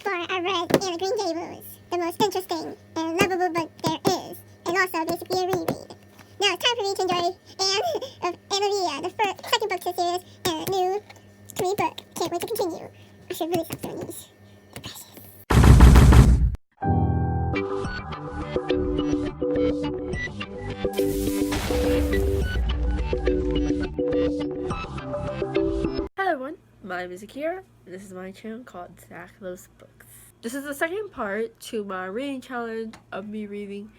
far, I've read Anne of Green Gables, the most interesting and lovable book there is, and also basically a reread. Now it's time for me to enjoy Anne of the second book to the series, and a new Korean book. Can't wait to continue. I should really stop doing these. They're precious. Hello everyone, my name is Akira, and this is my channel called ZaqLovesBooks. This is the second part to my reading challenge of me reading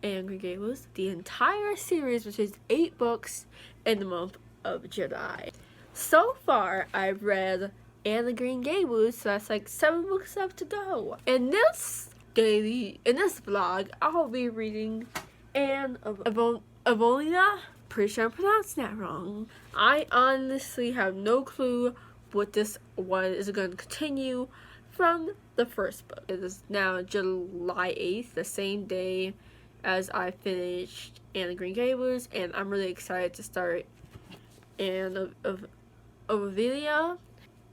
Anne of Green Gables, the entire series, which is 8 books in the month of July. So far, I've read Anne of Green Gables, so that's like 7 books left to go. In this vlog, I'll be reading Anne of Evolina. Pretty sure I'm pronouncing that wrong. I honestly have no clue what this one is going to continue from the first book. It is now July 8th, the same day as I finished Anne of Green Gables, and I'm really excited to start Anne of Evolina.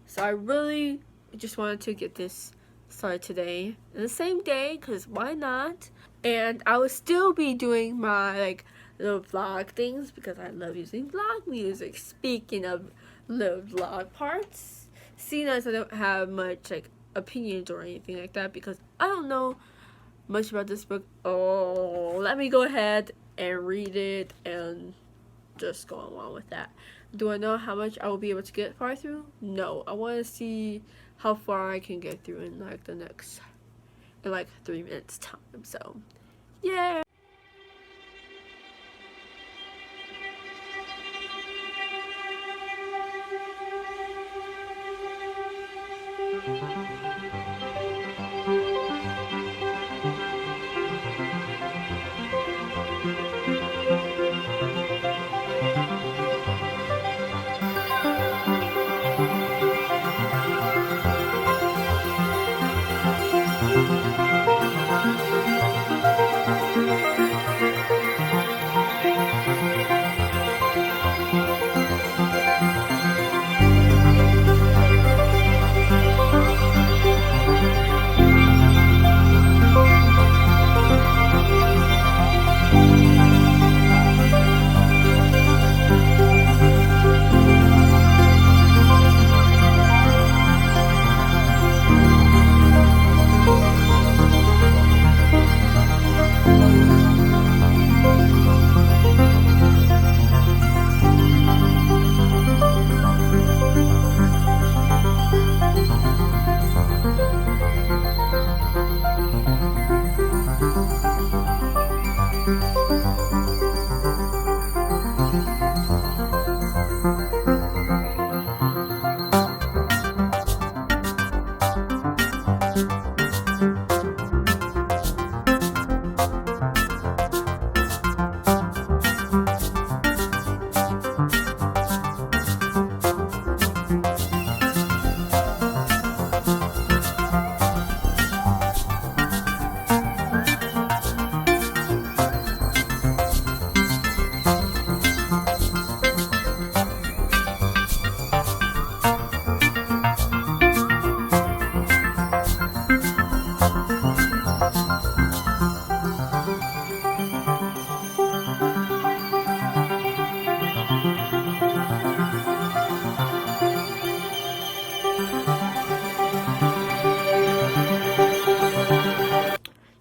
So I really just wanted to get this started today, in the same day, because why not? And I will still be doing my little vlog things because I love using vlog music. Speaking of little vlog parts, seeing as I don't have much opinions or anything like that because I don't know much about this book, let me go ahead and read it and just go along with that. Do I know how much I will be able to get far through? No. I want to see how far I can get through in the next 3 minutes time. So yeah.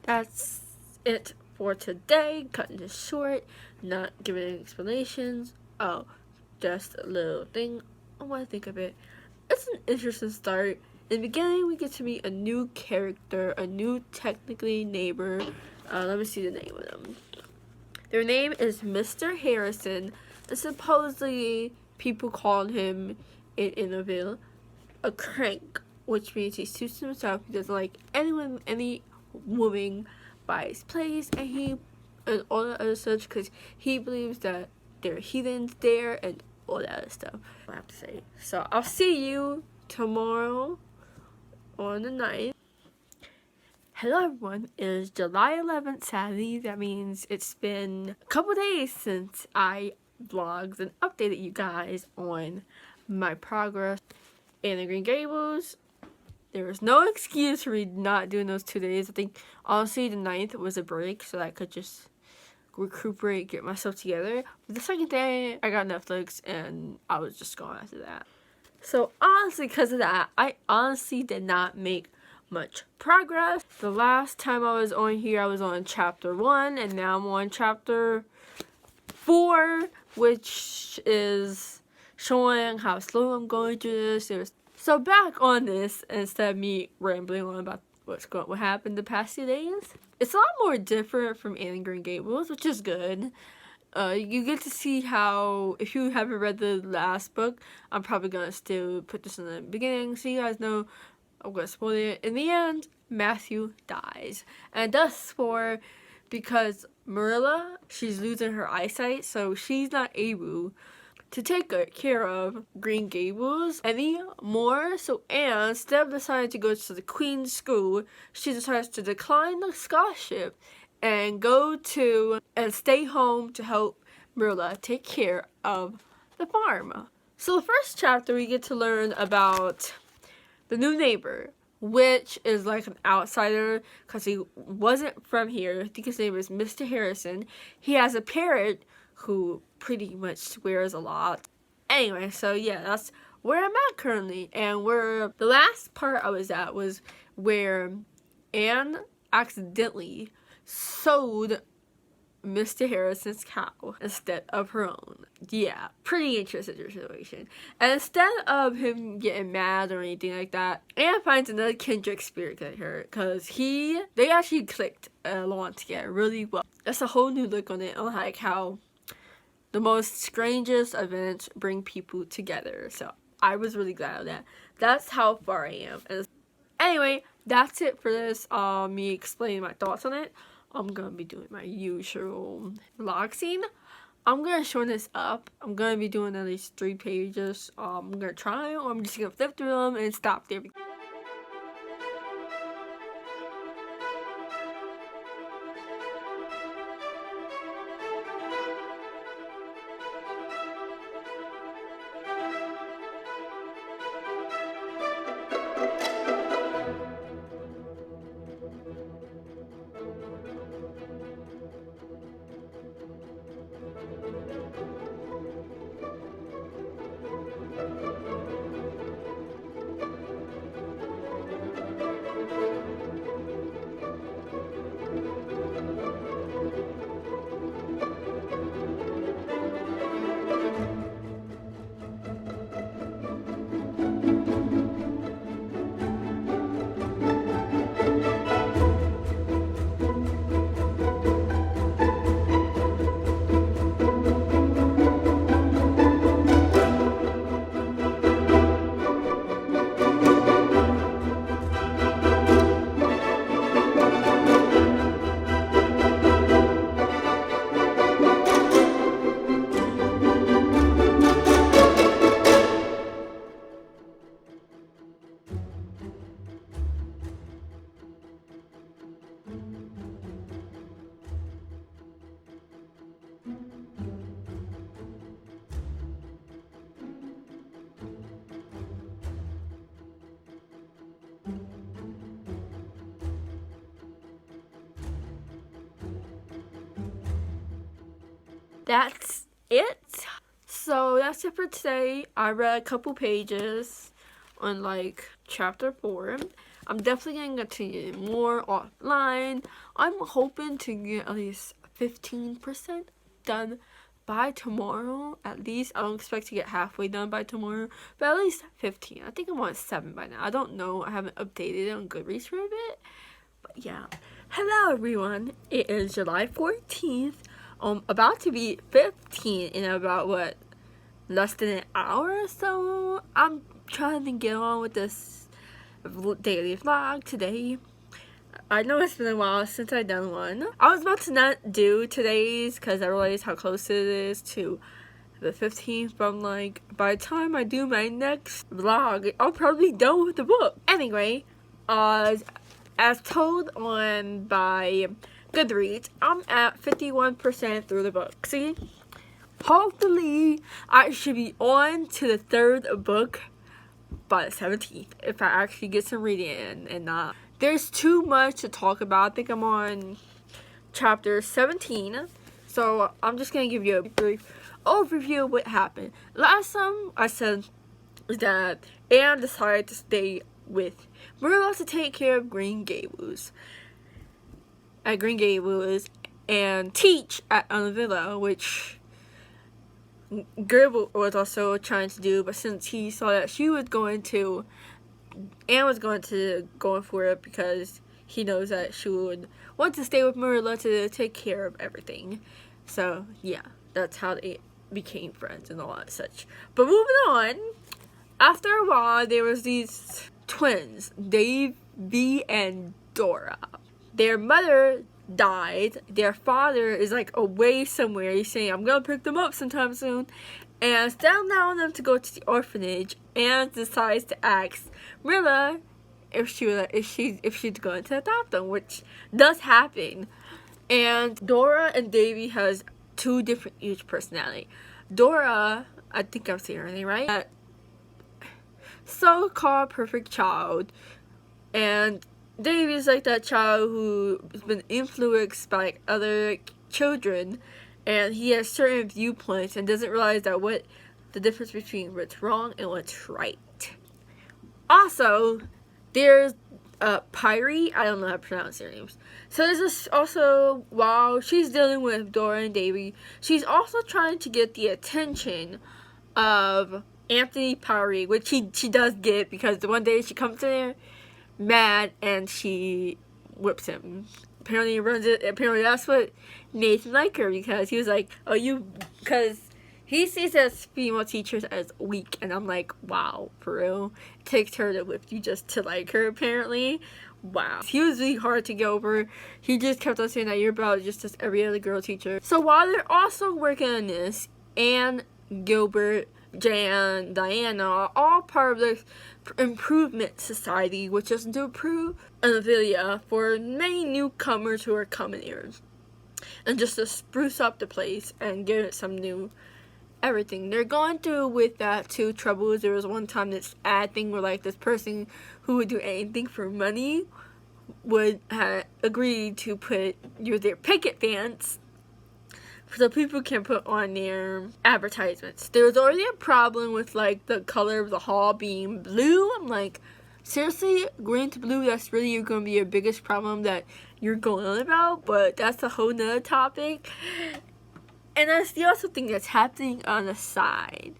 That's it for today. Cutting this short, not giving any explanations. Oh, just a little thing. I want to think of it. It's an interesting start. In the beginning, we get to meet a new character, a new technically neighbor. Let me see the name of them. Their name is Mr. Harrison, and supposedly people call him in Innerville a crank, which means he suits himself. He doesn't like any woman by his place, and all the other such, because he believes that there are heathens there and all that other stuff. I have to say. So I'll see you tomorrow on the 9th. Hello everyone, it is July 11th, Saturday. That means it's been a couple days since I vlogged and updated you guys on my progress in the Green Gables. there was no excuse for me not doing those 2 days. I think, honestly, the 9th was a break, so that I could just recuperate, get myself together. But the second day, I got Netflix, and I was just gone after that. So, honestly, because of that, I honestly did not make much progress. The last time I was on here, I was on chapter 1, and now I'm on chapter 4, which is showing how slow I'm going through this. So back on this, instead of me rambling on about what happened the past 2 days, it's a lot more different from Gables, which is good. You get to see how, if you haven't read the last book, I'm probably gonna still put this in the beginning so you guys know. I'm gonna spoil it. In the end, Matthew dies, and thus because Marilla, she's losing her eyesight, so she's not able to take care of Green Gables anymore. So Anne, instead of deciding to go to the Queen's School, she decides to decline the scholarship and stay home to help Marilla take care of the farm. So the first chapter, we get to learn about the new neighbor, which is like an outsider because he wasn't from here. I think his name is Mr. Harrison. He has a parrot who pretty much swears a lot. Anyway, so yeah, that's where I'm at currently. And where the last part I was at was where Anne accidentally sold Mr. Harrison's cow instead of her own. Yeah, pretty interesting situation. And instead of him getting mad or anything like that, Anne finds another kindred spirit like her, because they actually clicked along together really well. That's a whole new look on it, on like how the most strangest events bring people together. So I was really glad of that. That's how far I am. And anyway, that's it for this. Me explaining my thoughts on it. I'm gonna be doing my usual vlog scene. I'm gonna shorten this up. I'm gonna be doing at least 3 pages. I'm gonna try, or I'm just gonna flip through them and stop there. That's it. So that's it for today. I read a couple pages on like chapter 4. I'm definitely going to continue more offline. I'm hoping to get at least 15% done by tomorrow. At least. I don't expect to get halfway done by tomorrow, but at least 15. I think I'm on 7 by now. I don't know. I haven't updated it on Goodreads for a bit. But yeah. Hello everyone. It is July 14th. About to be 15 in about less than an hour or so. I'm trying to get on with this daily vlog today. I know it's been a while since I've done one. I was about to not do today's because I realized how close it is to the 15th, but I'm like, by the time I do my next vlog, I'll probably be done with the book. Anyway, as told by Goodreads, I'm at 51% through the book. See, hopefully I should be on to the 3rd book by the 17th if I actually get some reading in and not. There's too much to talk about. I think I'm on chapter 17. So I'm just going to give you a brief overview of what happened. Last time I said that Anne decided to stay with Marilla to take care of Green Gables. At Green Gables and teach at Villa, which Gables was also trying to do, but since he saw that Anne was going to go for it because he knows that she would want to stay with Marilla to take care of everything. So yeah, that's how they became friends and all that such. But moving on, after a while, there was these twins, Davy and Dora. Their mother died. Their father is like away somewhere. He's saying, I'm gonna pick them up sometime soon. And instead of allowing them to go to the orphanage, Anne decides to ask Marilla if she's going to adopt them, which does happen. And Dora and Davy has two different each personality. Dora, I think I'm saying her name right, so-called perfect child, and Davy's like that child who's been influenced by other children, and he has certain viewpoints and doesn't realize that what the difference between what's wrong and what's right. Also, there's Pyrie, I don't know how to pronounce their names. So there's this also, while she's dealing with Dora and Davy, she's also trying to get the attention of Anthony Pyrie, which she does get, because the one day she comes in there mad and she whips him. Apparently that's what Nathan liked her, because he was like, because he sees as female teachers as weak, and I'm like, wow, for real? It takes her to whip you just to like her, apparently. Wow. He was really hard to get over. He just kept on saying that you're about just as every other girl teacher. So while they're also working on this, Anne, Gilbert, Jan, Diana are all part of the Improvement Society, which is to improve Anavilia for many newcomers who are coming here, and just to spruce up the place and give it some new everything. They're going through with that too troubles. There was one time this ad thing where like this person who would do anything for money would have agreed to put their picket fence so people can put on their advertisements. There was already a problem with like the color of the hall being blue. I'm like, seriously, green to blue, that's really going to be your biggest problem that you're going on about? But that's a whole nother topic. And that's the also thing that's happening on the side.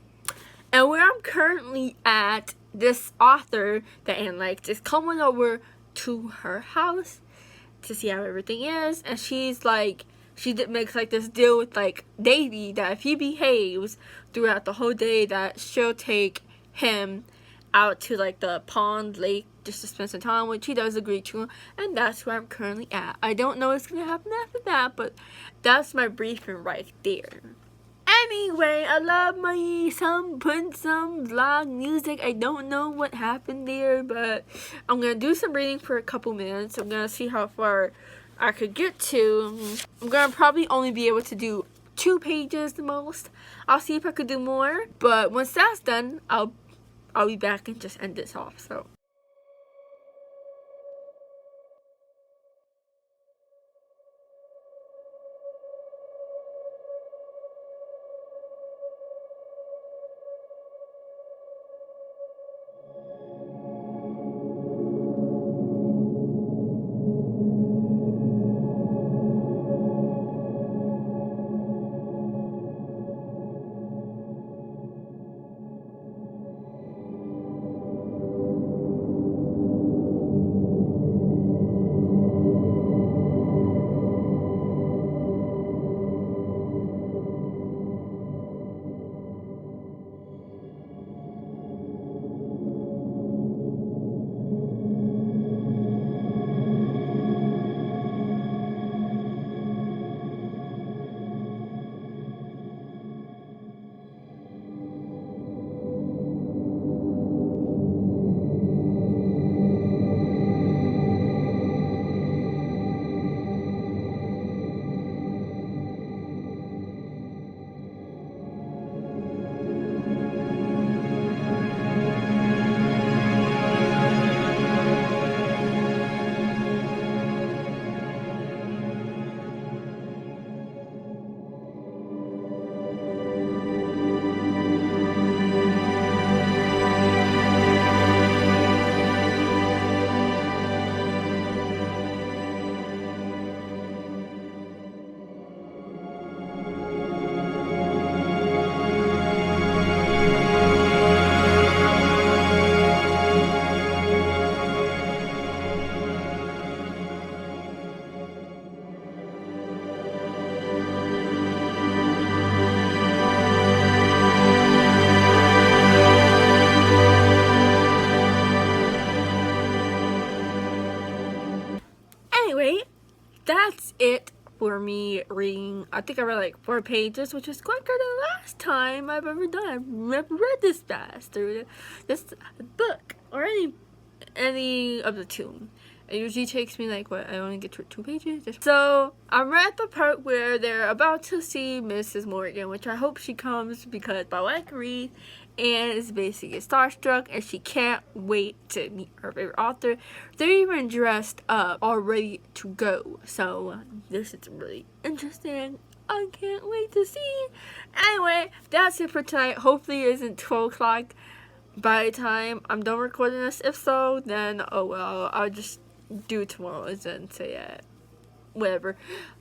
And where I'm currently at, this author that Anne likes is coming over to her house to see how everything is. And she's like, makes like this deal with like Davy that if he behaves throughout the whole day, that she'll take him out to like the pond, lake, just to spend some time, which he does agree to. And that's where I'm currently at. I don't know what's gonna happen after that, but that's my briefing right there. Anyway, I love putting some vlog music. I don't know what happened there, but I'm gonna do some reading for a couple minutes. I'm gonna see how far I could get to. I'm gonna probably only be able to do 2 pages the most. I'll see if I could do more, but once that's done, I'll be back and just end this off. So Anyway, that's it for me reading. I think I read like 4 pages, which is quicker than the last time I've ever done. I've never read this fast through this book or any of the two. It usually takes me like, I only get to 2 pages. So I'm at the part where they're about to see Mrs. Morgan, which I hope she comes because my wife reads and is basically starstruck and she can't wait to meet her favorite author. They're even dressed up, all ready to go. So this is really interesting. I can't wait to see. Anyway, that's it for tonight. Hopefully it isn't 12 o'clock by the time I'm done recording this. If so, then oh well, I'll just do tomorrow and then say whatever.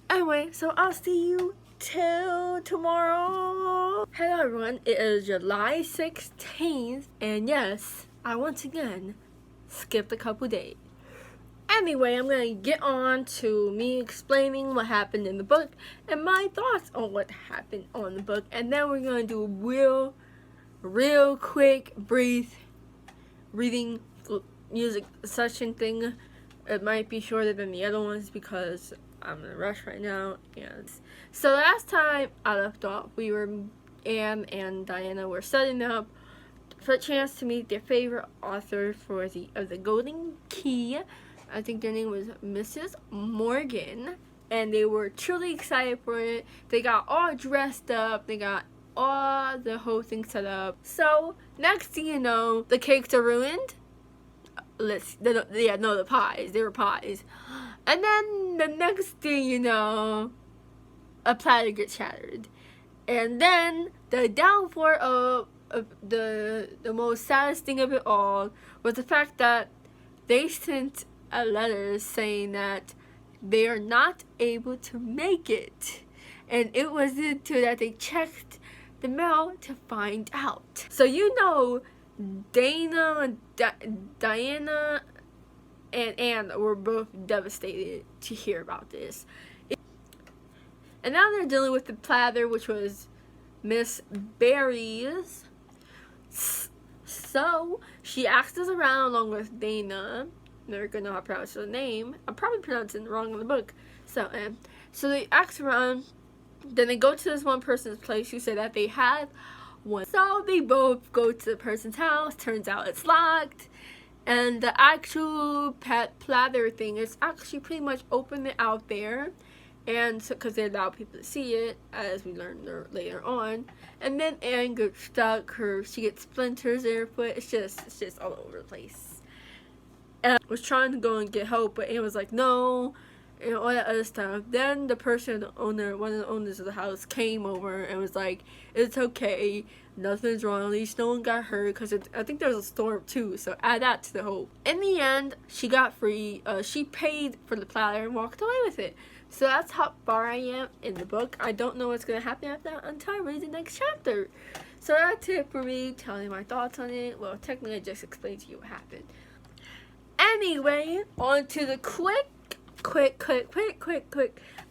Anyway, so I'll see you till tomorrow. Hello everyone, it is July 16th, and yes, I once again skipped a couple days. Anyway, I'm gonna get on to me explaining what happened in the book and my thoughts on what happened on the book, and then we're gonna do a real quick brief reading music session thing. It might be shorter than the other ones because I'm in a rush right now. And so last time I left off, Anne and Diana were setting up for a chance to meet their favorite author for the Golden Key. I think their name was Mrs. Morgan, and they were truly excited for it. They got all dressed up. They got all the whole thing set up. So next thing you know, the cakes are ruined. The pies. They were pies. And then the next thing you know, a platter gets shattered. And then the downfall of the most saddest thing of it all was the fact that they sent a letter saying that they are not able to make it. And it wasn't until that they checked the mail to find out. So you know, Diana and Anne were both devastated to hear about this. And now they're dealing with the platter, which was Miss Barry's. So she asked us around along with Dana. Never gonna know how to pronounce her name. I'm probably pronouncing it wrong in the book. So they asked around. Then they go to this one person's place who said that they had one. So they both go to the person's house. Turns out it's locked. And the actual pet platter thing is actually pretty much open out there. And so, because they allow people to see it, as we learned later on. And then Anne gets stuck. She gets splinters in her foot. It's just all over the place. And I was trying to go and get help, but Anne was like, no, and all that other stuff. Then the one of the owners of the house came over and was like, it's okay, nothing's wrong, at least no one got hurt, because I think there was a storm too, so add that to the hope. In the end, she got free. She paid for the platter and walked away with it. So that's how far I am in the book. I don't know what's going to happen after that until I read the next chapter. So that's it for me telling my thoughts on it. Well, technically I just explained to you what happened. Anyway, on to the quick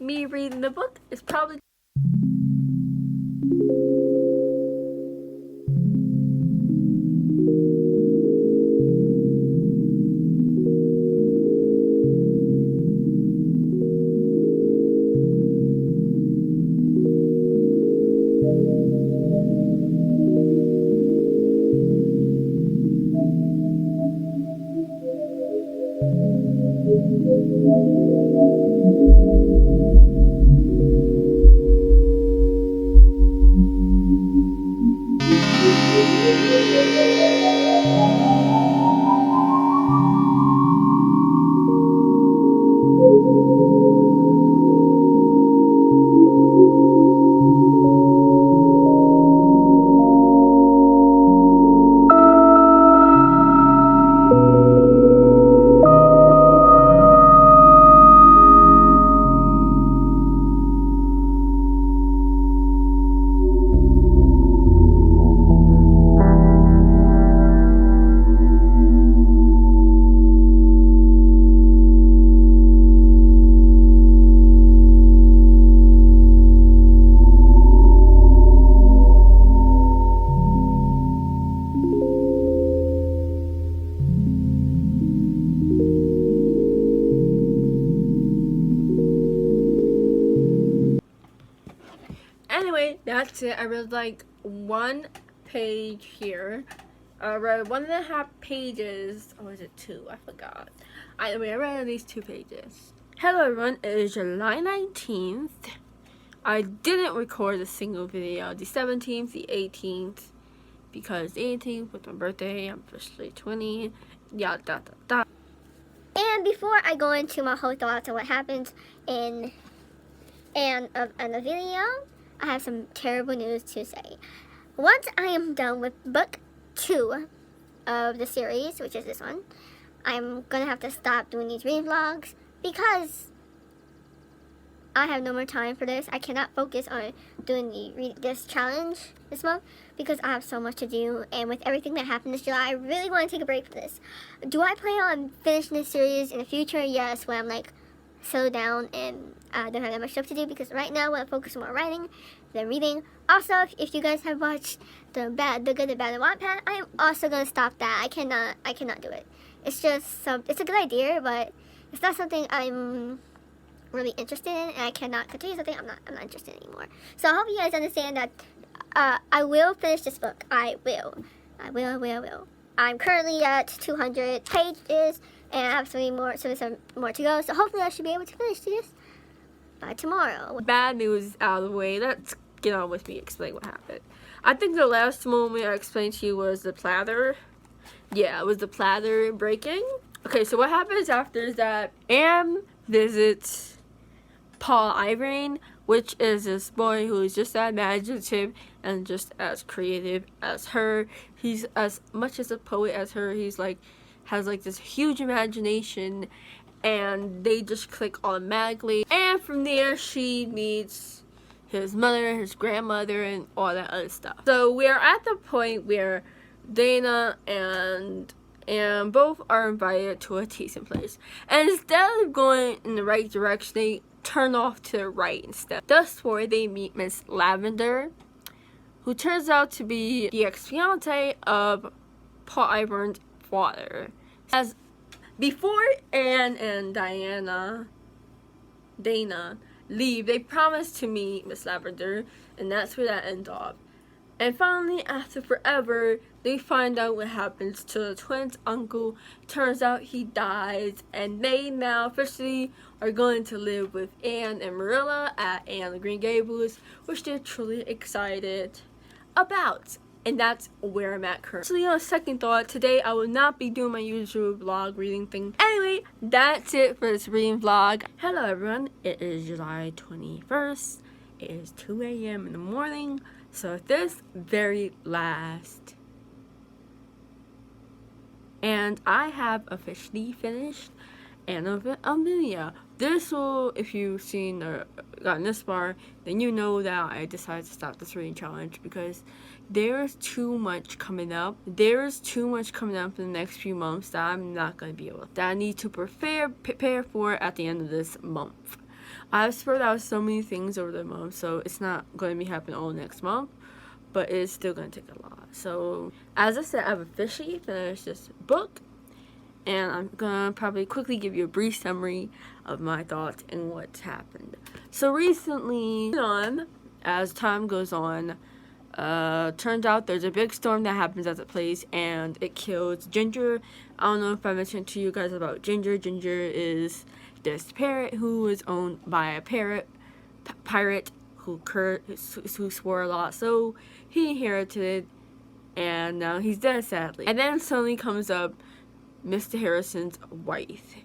me reading the book. Is probably that's it. I read like one page here. I read 1.5 pages. Or was it 2? I forgot. I read at least 2 pages. Hello everyone, it is July 19th. I didn't record a single video. The 17th, the 18th, because the 18th was my birthday. I'm officially 20. Yeah, da. And before I go into my whole thoughts on what happens in the video, I have some terrible news to say. Once I am done with book 2 of the series, which is this one, I'm gonna have to stop doing these reading vlogs because I have no more time for this. I cannot focus on doing this challenge this month because I have so much to do, and with everything that happened this July, I really want to take a break from this. Do I plan on finishing this series in the future? Yes, when I'm like settled down and I don't have that much stuff to do, because right now I want to focus on more writing than reading. Also, if you guys have watched the Good, the Bad, and Wattpad, I am also gonna stop that. I cannot do it. It's just it's a good idea, but it's not something I'm really interested in, and I cannot continue something I'm not interested in anymore. So I hope you guys understand that I will finish this book. I will. I'm currently at 200 pages, and I have 77 more to go. So hopefully I should be able to finish this by tomorrow. Bad news out of the way. Let's get on with me explain what happened. I think the last moment I explained to you was the platter. Yeah, it was the platter breaking. Okay, so what happens after is that Anne visits Paul Irene, which is this boy who is just as imaginative and just as creative as her. He's as much as a poet as her. He's like, has like this huge imagination, and they just click automatically. And from there, she meets his mother, his grandmother, and all that other stuff. So we're at the point where Dana and both are invited to a tasting place, and instead of going in the right direction, they turn off to the right instead. Thus where they meet Miss Lavender, who turns out to be the ex-fiance of Paul Ivor's father. As before Anne and Dana leave, they promise to meet Miss Lavender, and that's where that ends off. And finally, after forever, they find out what happens to the twins' uncle. Turns out he dies, and they now officially are going to live with Anne and Marilla at Anne the Green Gables, which they're truly excited about. And that's where I'm at currently. Actually, on second thought, today I will not be doing my usual vlog reading thing. Anyway, that's it for this reading vlog. Hello everyone, it is July 21st. It is 2 a.m. in the morning. So this very last, and I have officially finished NaNoWriMo. This will, if you've seen or gotten this far, then you know that I decided to stop this reading challenge because there's too much coming up. There's too much coming up in the next few months that I'm not going to be able to, that I need to prepare for at the end of this month. I've spread out so many things over the month, so it's not going to be happening all next month, but it's still going to take a lot. So, as I said, I've officially finished this book, and I'm going to probably quickly give you a brief summary of my thoughts and what's happened. So, recently, as time goes on, turns out there's a big storm that happens at the place, and it kills Ginger. I don't know if I mentioned to you guys about Ginger. Ginger is this parrot who is owned by a pirate who swore a lot, so he inherited it, and now he's dead, sadly. And then suddenly comes up Mr. Harrison's wife,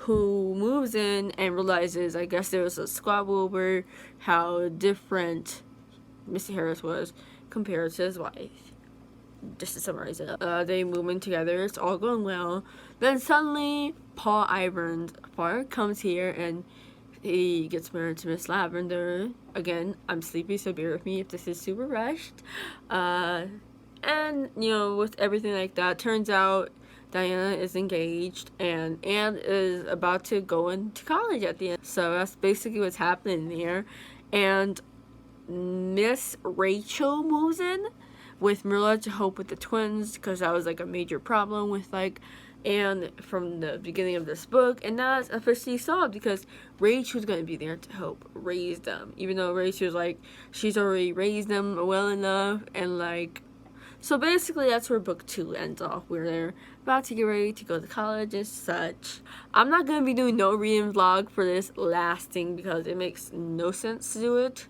who moves in and realizes, I guess there was a squabble over how different Mr. Harris was compared to his wife. Just to summarize it, they move in together, it's all going well. Then suddenly, Paul Ivor's father comes here and he gets married to Miss Lavender. Again, I'm sleepy, so bear with me if this is super rushed. And, with everything like that, turns out Diana is engaged and Anne is about to go into college at the end. So that's basically what's happening there. And Miss Rachel moves in with Marilla to help with the twins, because that was like a major problem with like and from the beginning of this book, and now it's officially solved because Rachel's going to be there to help raise them, even though Rachel's like, she's already raised them well enough, and like, so basically that's where book 2 ends off. We're about to get ready to go to college and such. I'm not going to be doing no reading vlog for this last thing because it makes no sense to do it,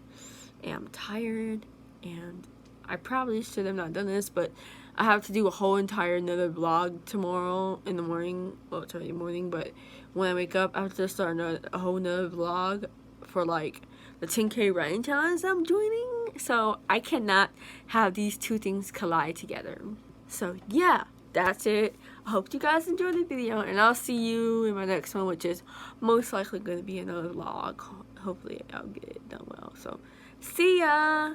and I'm tired, and I probably should have not done this, but I have to do a whole entire another vlog tomorrow in the morning. Well, it's already morning, but when I wake up, I have to start a whole nother vlog for like the 10K writing challenge I'm joining. So I cannot have these two things collide together. So yeah, that's it. I hope you guys enjoyed the video, and I'll see you in my next one, which is most likely going to be another vlog. Hopefully I'll get it done well. So see ya!